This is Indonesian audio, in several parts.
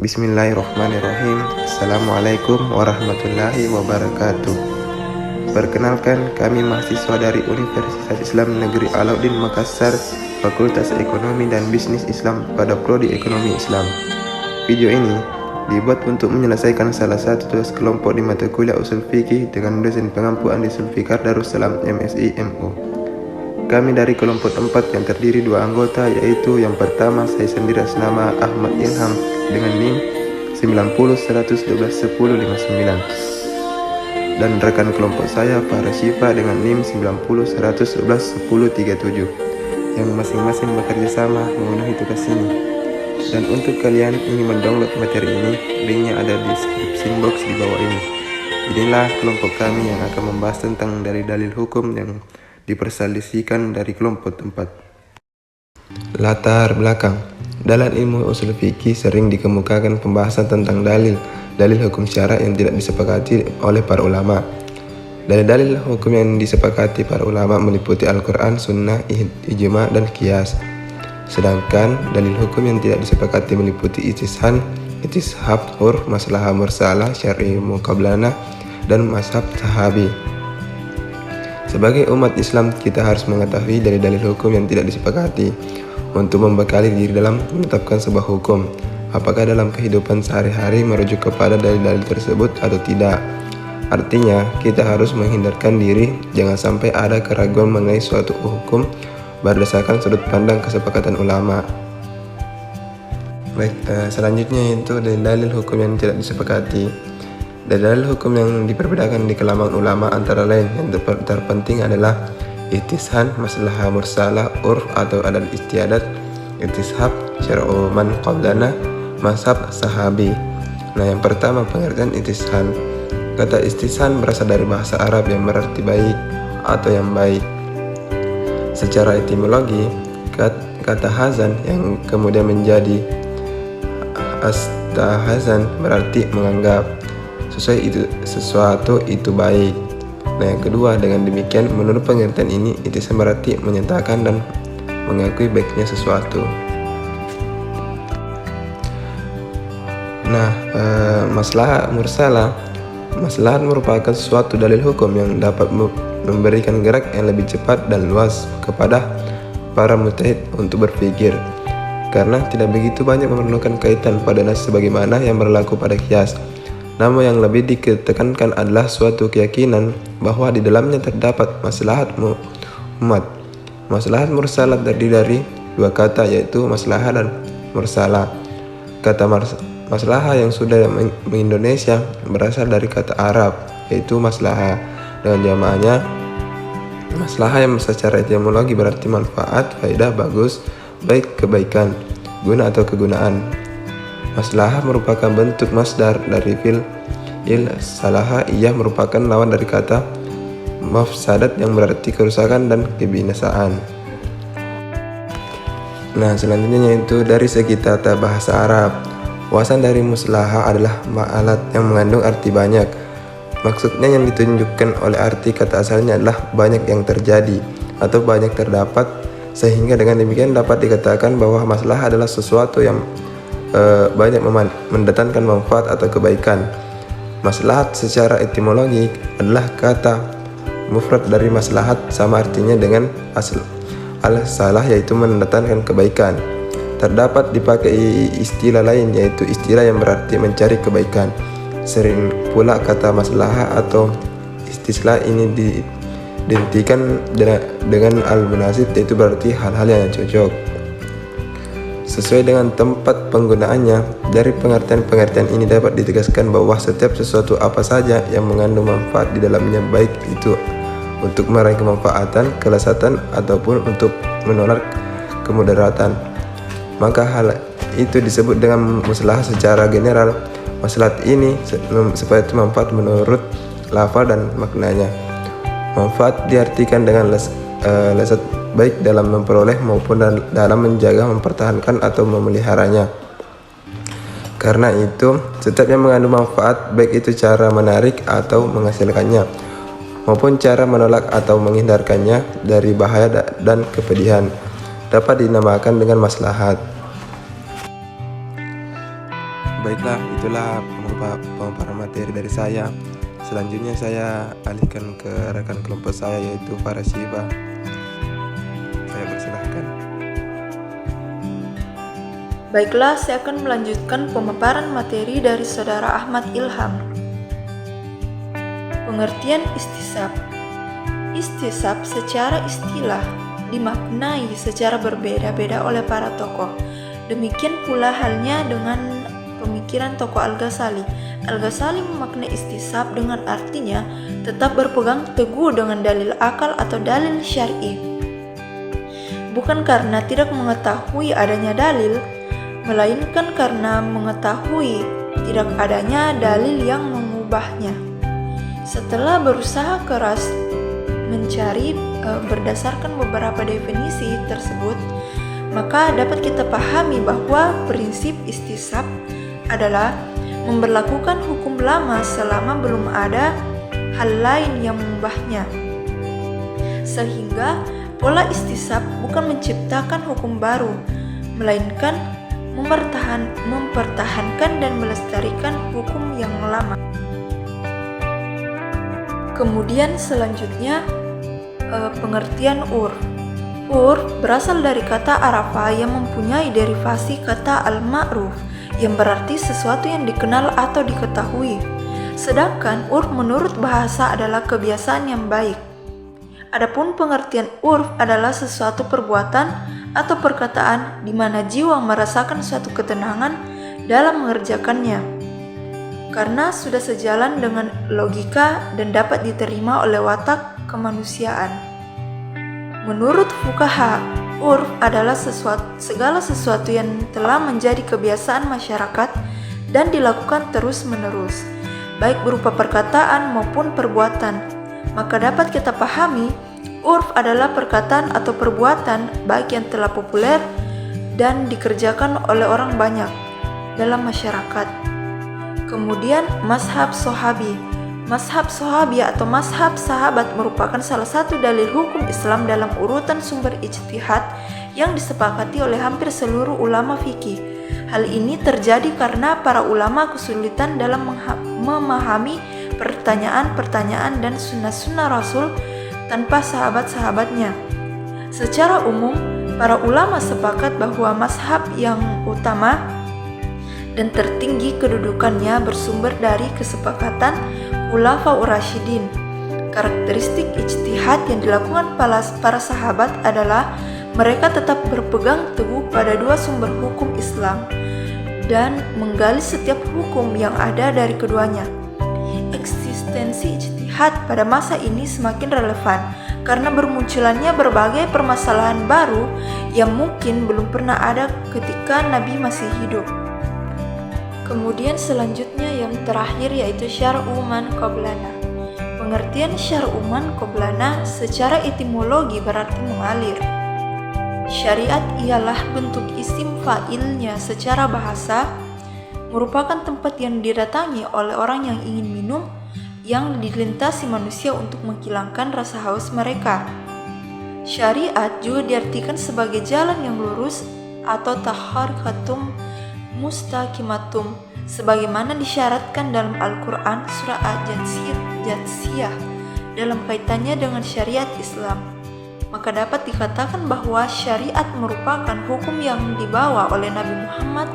Bismillahirrahmanirrahim. Assalamualaikum warahmatullahi wabarakatuh. Perkenalkan, kami mahasiswa dari Universitas Islam Negeri Alauddin Makassar, Fakultas Ekonomi dan Bisnis Islam pada Prodi Ekonomi Islam. Video ini dibuat untuk menyelesaikan salah satu tugas kelompok di mata kuliah Ushul Fiqih dengan dosen pengampu Andi Zulfikar Darussalam MSI MO. Kami dari kelompok 4 yang terdiri 2 anggota, yaitu yang pertama saya sendiri atas nama Ahmad Ilham dengan NIM 90 111 1059 dan rekan kelompok saya Farah Syifa dengan NIM 90 111 1037 yang masing-masing bekerja sama memenuhi tugas ini. Dan untuk kalian ingin mendownload materi ini, linknya ada di description box di bawah ini. Inilah kelompok kami yang akan membahas tentang dari dalil hukum yang diperselisihkan dari kelompok 4. Latar belakang. Dalam ilmu usul fikih sering dikemukakan pembahasan tentang dalil hukum syara yang tidak disepakati oleh para ulama. Dalil hukum yang disepakati para ulama meliputi Al-Quran, Sunnah, Ijma, dan Qiyas. Sedangkan dalil hukum yang tidak disepakati meliputi istishab, urf, maslahah mursalah, syar'i muqablana, dan mazhab sahabi. Sebagai umat Islam, kita harus mengetahui dalil hukum yang tidak disepakati untuk membekali diri dalam menetapkan sebuah hukum, apakah dalam kehidupan sehari-hari merujuk kepada dalil-dalil tersebut atau tidak. Artinya, kita harus menghindarkan diri jangan sampai ada keraguan mengenai suatu hukum berdasarkan sudut pandang kesepakatan ulama. Baik, selanjutnya itu dalil hukum yang tidak disepakati. Dalil hukum yang diperbedakan di kalangan ulama antara lain yang terpenting adalah istishab, maslahah mursalah, urf atau adat istiadat, istishab, syar'u man qablana, mazhab sahabi. Nah, yang pertama pengertian istishab. Kata istishab berasal dari bahasa Arab yang berarti baik atau yang baik. Secara etimologi, kata hazan yang kemudian menjadi astahazan berarti menganggap sesuatu itu baik. Nah, yang kedua, dengan demikian menurut pengertian ini istishab berarti menyatakan dan mengakui baiknya sesuatu. Nah, maslahah mursalah. Maslahat merupakan suatu dalil hukum yang dapat memberikan gerak yang lebih cepat dan luas kepada para mujtahid untuk berpikir, karena tidak begitu banyak memerlukan kaitan pada nas sebagaimana yang berlaku pada qiyas. Namun yang lebih ditekankan adalah suatu keyakinan bahwa di dalamnya terdapat maslahat umat. Maslahat mursalah terdiri dari 2 kata, yaitu maslahah dan mursalah. Kata maslahah yang sudah mengindonesia berasal dari kata Arab, yaitu maslahah dengan jamaahnya maslahah, yang secara etimologi berarti manfaat, faedah, bagus, baik, kebaikan, guna atau kegunaan. Maslahah merupakan bentuk masdar dari fi'il salaha. Ia merupakan lawan dari kata mafsadat yang berarti kerusakan dan kebinasaan. Nah, selanjutnya yaitu dari segi tata bahasa Arab. Wawasan dari maslahah adalah alat yang mengandung arti banyak. Maksudnya yang ditunjukkan oleh arti kata asalnya adalah banyak yang terjadi atau banyak terdapat, sehingga dengan demikian dapat dikatakan bahwa maslahah adalah sesuatu yang banyak mendatangkan manfaat atau kebaikan. Maslahat secara etimologi adalah kata mufrad dari maslahat, sama artinya dengan al-salah, yaitu mendatangkan kebaikan. Terdapat dipakai istilah lain, yaitu istilah yang berarti mencari kebaikan. Sering pula kata maslahah atau istilah ini diidentikan dengan al-munasib, yaitu berarti hal-hal yang cocok. Sesuai dengan tempat penggunaannya, dari pengertian ini dapat ditegaskan bahwa setiap sesuatu apa saja yang mengandung manfaat di dalamnya, baik itu untuk meraih kemanfaatan, kelezatan, ataupun untuk menolak kemudaratan, maka hal itu disebut dengan maslahah secara general. Maslahat ini seperti manfaat menurut lafal dan maknanya. Manfaat diartikan dengan lezat, baik dalam memperoleh maupun dalam menjaga, mempertahankan, atau memeliharanya. Karena itu, setiap yang mengandung manfaat, baik itu cara menarik atau menghasilkannya, maupun cara menolak atau menghindarkannya dari bahaya dan kepedihan, dapat dinamakan dengan maslahat. Baiklah, itulah pemaparan materi dari saya. Selanjutnya saya alihkan ke rekan kelompok saya, yaitu Farah Shiva. Saya persilahkan. Baiklah, saya akan melanjutkan pemaparan materi dari Saudara Ahmad Ilham. Pengertian istisab. Istisab secara istilah dimaknai secara berbeda-beda oleh para tokoh. Demikian pula halnya dengan pemikiran tokoh Al-Ghazali. Al-Ghazali memaknai istisab dengan artinya tetap berpegang teguh dengan dalil akal atau dalil syar'i. Bukan karena tidak mengetahui adanya dalil, melainkan karena mengetahui tidak adanya dalil yang mengubahnya. Setelah berusaha keras mencari berdasarkan beberapa definisi tersebut, maka dapat kita pahami bahwa prinsip istisab adalah memberlakukan hukum lama selama belum ada hal lain yang mengubahnya. Sehingga pola istisab bukan menciptakan hukum baru, melainkan mempertahankan dan melestarikan hukum yang lama. Kemudian selanjutnya pengertian urf. Urf berasal dari kata arafa yang mempunyai derivasi kata al-ma'ruf yang berarti sesuatu yang dikenal atau diketahui. Sedangkan urf menurut bahasa adalah kebiasaan yang baik. Adapun pengertian urf adalah sesuatu perbuatan atau perkataan di mana jiwa merasakan suatu ketenangan dalam mengerjakannya, karena sudah sejalan dengan logika dan dapat diterima oleh watak kemanusiaan. Menurut fuqaha, urf adalah segala sesuatu yang telah menjadi kebiasaan masyarakat dan dilakukan terus-menerus, baik berupa perkataan maupun perbuatan. Maka dapat kita pahami, urf adalah perkataan atau perbuatan baik yang telah populer dan dikerjakan oleh orang banyak dalam masyarakat. Kemudian mazhab sahabi. Mazhab sahabi atau mazhab sahabat merupakan salah satu dalil hukum Islam dalam urutan sumber ijtihad yang disepakati oleh hampir seluruh ulama fikih. Hal ini terjadi karena para ulama kesulitan dalam memahami pertanyaan-pertanyaan dan sunnah-sunnah Rasul tanpa sahabat-sahabatnya. Secara umum, para ulama sepakat bahwa mazhab yang utama dan tertinggi kedudukannya bersumber dari kesepakatan Khulafaur Rasyidin. Karakteristik ijtihad yang dilakukan para sahabat adalah mereka tetap berpegang teguh pada dua sumber hukum Islam dan menggali setiap hukum yang ada dari keduanya. Eksistensi ijtihad pada masa ini semakin relevan karena bermunculannya berbagai permasalahan baru yang mungkin belum pernah ada ketika Nabi masih hidup. Kemudian selanjutnya yang terakhir yaitu syar'u man qablana. Pengertian syar'u man qablana secara etimologi berarti mengalir. Syariat ialah bentuk isim fa'ilnya secara bahasa, merupakan tempat yang didatangi oleh orang yang ingin minum, yang dilintasi manusia untuk menghilangkan rasa haus mereka. Syariat juga diartikan sebagai jalan yang lurus atau taharikatum mustaqimatum, sebagaimana disyaratkan dalam Al-Quran surah Al-Jathiyah dalam kaitannya dengan syariat Islam. Maka dapat dikatakan bahwa syariat merupakan hukum yang dibawa oleh Nabi Muhammad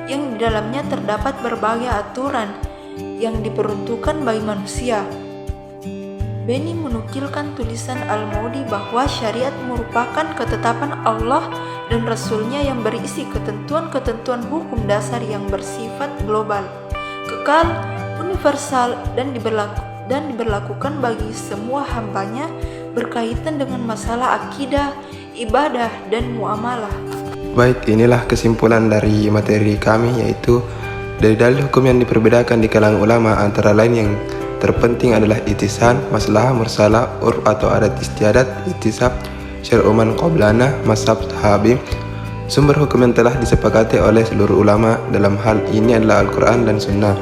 yang di dalamnya terdapat berbagai aturan yang diperuntukkan bagi manusia. Beni menukilkan tulisan Al-Maudi bahwa syariat merupakan ketetapan Allah dan Rasul-Nya yang berisi ketentuan-ketentuan hukum dasar yang bersifat global, kekal, universal, dan diberlakukan bagi semua hambanya berkaitan dengan masalah akidah, ibadah, dan muamalah. Baik, inilah kesimpulan dari materi kami, yaitu dari dalil hukum yang diperbedakan di kalangan ulama antara lain yang terpenting adalah itisan, masalah, mursalah, urf atau adat istiadat, itisab, syar'u man qablana, mazhab sahabi. Sumber hukum yang telah disepakati oleh seluruh ulama dalam hal ini adalah Al-Quran dan Sunnah.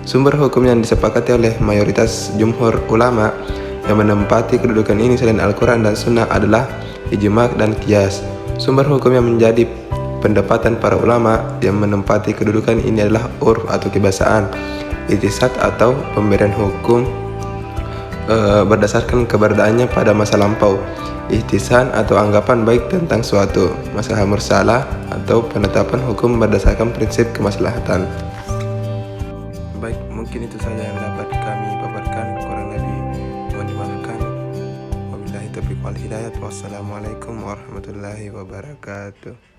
Sumber hukum yang disepakati oleh mayoritas jumhur ulama yang menempati kedudukan ini selain Al-Quran dan Sunnah adalah ijma' dan qiyas. Sumber hukum yang menjadi pendapatan para ulama yang menempati kedudukan ini adalah urf atau kebiasaan, ikhtisad atau pemberian hukum berdasarkan keberadaannya pada masa lampau, ihtisan atau anggapan baik tentang suatu, masalah mursalah atau penetapan hukum berdasarkan prinsip kemaslahatan. Baik, mungkin itu saja yang dapat kami paparkan, kurang lebih mohon dimaafkan. Wabillahi taufiq wal hidayah. Wassalamualaikum warahmatullahi wabarakatuh.